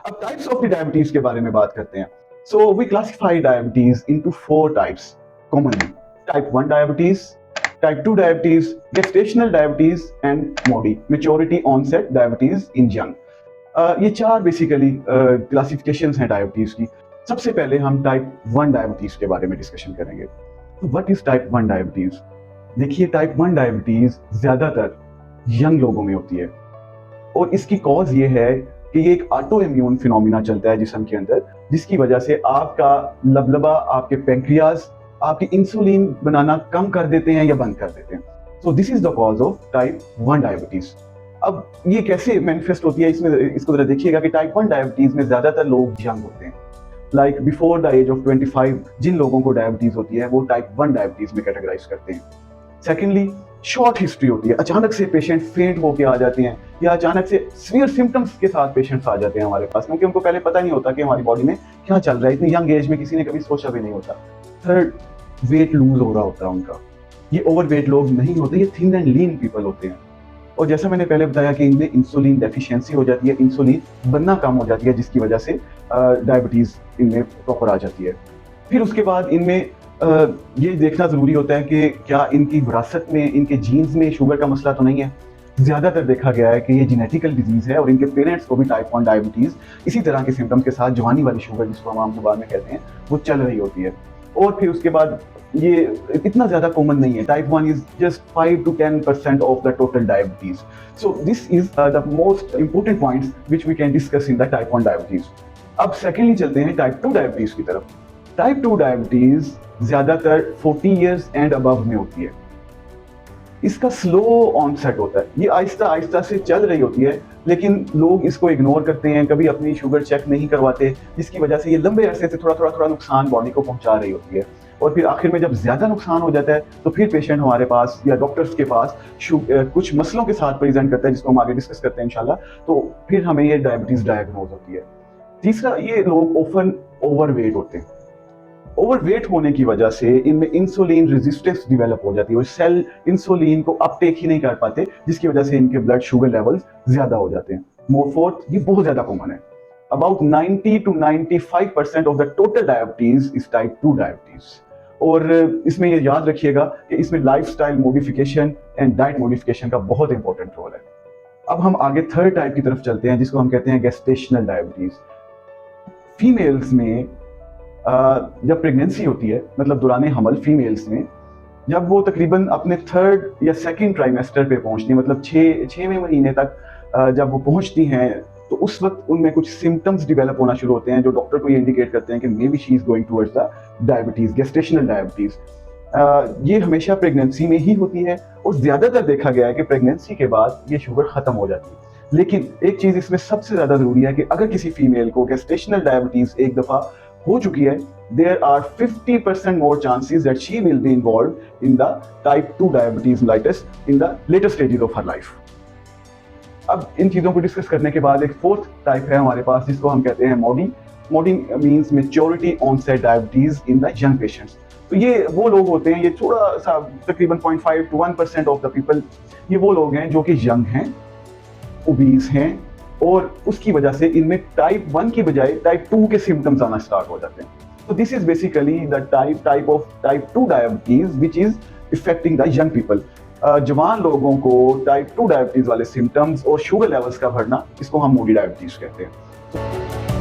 अब types of the diabetes के बारे में बात करते हैं। So we classify diabetes into 4 types commonly. Type 1 diabetes, type 2 diabetes, gestational diabetes and MODY maturity onset diabetes in young. ये 4 बेसिकली क्लासिफिकेशंस हैं डायबिटीज की। सबसे पहले हम टाइप 1 डायबिटीज के बारे में डिस्कशन करेंगे। What is type 1 diabetes? देखिए, टाइप 1 डायबिटीज ज्यादातर यंग लोगों में होती है और इसकी कॉज ये है कि ये एक ऑटो इम्यून फिनोमिना चलता है जिस्म के अंदर, जिसकी वजह से आपका लबलबा, आपके पैंक्रियाज आपकी इंसुलिन बनाना कम कर देते हैं या बंद कर देते हैं। सो this is the cause of type 1 diabetes. अब ये कैसे मैनिफेस्ट होती है, इसमें इसको जरा देखिएगा कि टाइप 1 डायबिटीज में ज्यादातर लोग यंग होते हैं, like before the age of 25 जिन लोगों को डायबिटीज होती है वो टाइप 1 डायबिटीज में कैटेगराइज करते हैं। सेकेंडली, शॉर्ट हिस्ट्री होती है, अचानक से पेशेंट फेंट होके आ जाते हैं या अचानक से सीवियर सिम्टम्स के साथ पेशेंट्स आ जाते हैं हमारे पास, क्योंकि उनको पहले पता नहीं होता कि हमारी बॉडी में क्या चल रहा है। इतनी यंग एज में किसी ने कभी सोचा भी नहीं होता। थर्ड, वेट लूज हो रहा होता है उनका। ये ओवर वेट लोग नहीं होते, ये थिन एंड लीन पीपल होते हैं। और जैसा मैंने पहले बताया कि इनमें इंसुलिन डेफिशिएंसी हो जाती है, इंसुलिन बनना कम हो जाती है, जिसकी वजह से डायबिटीज इनमें प्रॉपर आ जाती है। फिर उसके बाद इनमें ये देखना जरूरी होता है कि क्या इनकी विरासत में, इनके जीन्स में शुगर का मसला तो नहीं है। ज्यादातर देखा गया है कि ये जेनेटिकल डिजीज है और इनके पेरेंट्स को भी टाइप 1 डायबिटीज इसी तरह के सिम्टम्स के साथ जवानी वाली शुगर, जिसको हम आम जुबान में कहते हैं, वो चल रही होती है। और फिर उसके बाद ये इतना ज्यादा कॉमन नहीं है। Type 1 is just 5 to 10% of the total diabetes. So this is the most important points which we can discuss in the type 1 diabetes. अब सेकेंडली चलते हैं टाइप 2 डायबिटीज की तरफ। टाइप 2 डायबिटीज ज्यादातर 40 इयर्स एंड अबव में होती है। इसका स्लो ऑनसेट होता है, ये आहिस्ता आहिस्ता से चल रही होती है, लेकिन लोग इसको इग्नोर करते हैं, कभी अपनी शुगर चेक नहीं करवाते, जिसकी वजह से ये लंबे अरसे से थोड़ा नुकसान बॉडी को पहुंचा रही होती है। और फिर आखिर में जब ज्यादा नुकसान हो जाता है तो फिर पेशेंट हमारे पास या डॉक्टर्स के पास कुछ मसलों के साथ प्रेजेंट करता है, जिसको हम आगे डिस्कस करते हैं इंशाल्लाह। तो फिर हमें ये डायबिटीज डायग्नोज होती है। तीसरा, ये लोग ऑफन ओवरवेट होते हैं। ओवरवेट होने की वजह से इनमें इंसुलिन रेजिस्टेंस डेवलप हो जाती है और सेल इंसुलिन को अपटेक ही नहीं कर पाते, जिसकी वजह से इनके ब्लड शुगर लेवल्स ज्यादा हो जाते हैं। फोर्थ, ये बहुत ज्यादा कॉमन है। About 90 to 95% of the total diabetes is type 2 diabetes. और इसमें ये याद रखिएगा कि इसमें lifestyle modification and diet modification का बहुत इंपॉर्टेंट रोल है। अब हम आगे थर्ड टाइप की तरफ चलते हैं, जिसको हम कहते हैं गेस्टेशनल डायबिटीज। फीमेल्स में जब प्रेगनेंसी होती है, मतलब दौरान हमल फीमेल्स में, जब वो तकरीबन अपने थर्ड या सेकंड ट्राइमेस्टर पे पहुंचती हैं, मतलब 6वें महीने तक जब वो पहुंचती हैं, तो उस वक्त उनमें कुछ सिम्टम्स डेवलप होना शुरू होते हैं जो डॉक्टर को ये इंडिकेट करते हैं कि may be she is going towards the diabetes, gestational diabetes. ये हमेशा प्रेगनेंसी में ही होती है और ज्यादातर देखा गया है कि प्रेगनेंसी के बाद ये शुगर खत्म हो जाती है। लेकिन एक चीज इसमें सबसे ज्यादा जरूरी है कि अगर किसी फीमेल को गेस्टेशनल डायबिटीज एक दफा हो चुकी है, there are 50% more chances that she will be involved in the type 2 diabetes mellitus in the later stages of her life. अब इन चीजों को डिस्कस करने के बाद एक फोर्थ टाइप है हमारे पास, जिसको हम कहते हैं MODY. MODY means maturity onset diabetes in the young patients. तो ये वो लोग होते हैं, ये थोड़ा सा तकरीबन 0.5 to 1% ऑफ द पीपल, ये वो लोग हैं जो कि यंग हैं, ओबीस हैं, और उसकी वजह से इनमें टाइप 1 की बजाय टाइप 2 के सिम्टम्स आना स्टार्ट हो जाते हैं। So this is basically the type of type 2 diabetes which is affecting the young people. जवान लोगों को टाइप 2 डायबिटीज वाले सिम्टम्स और शुगर लेवल्स का बढ़ना, इसको हम मोडी डायबिटीज कहते हैं।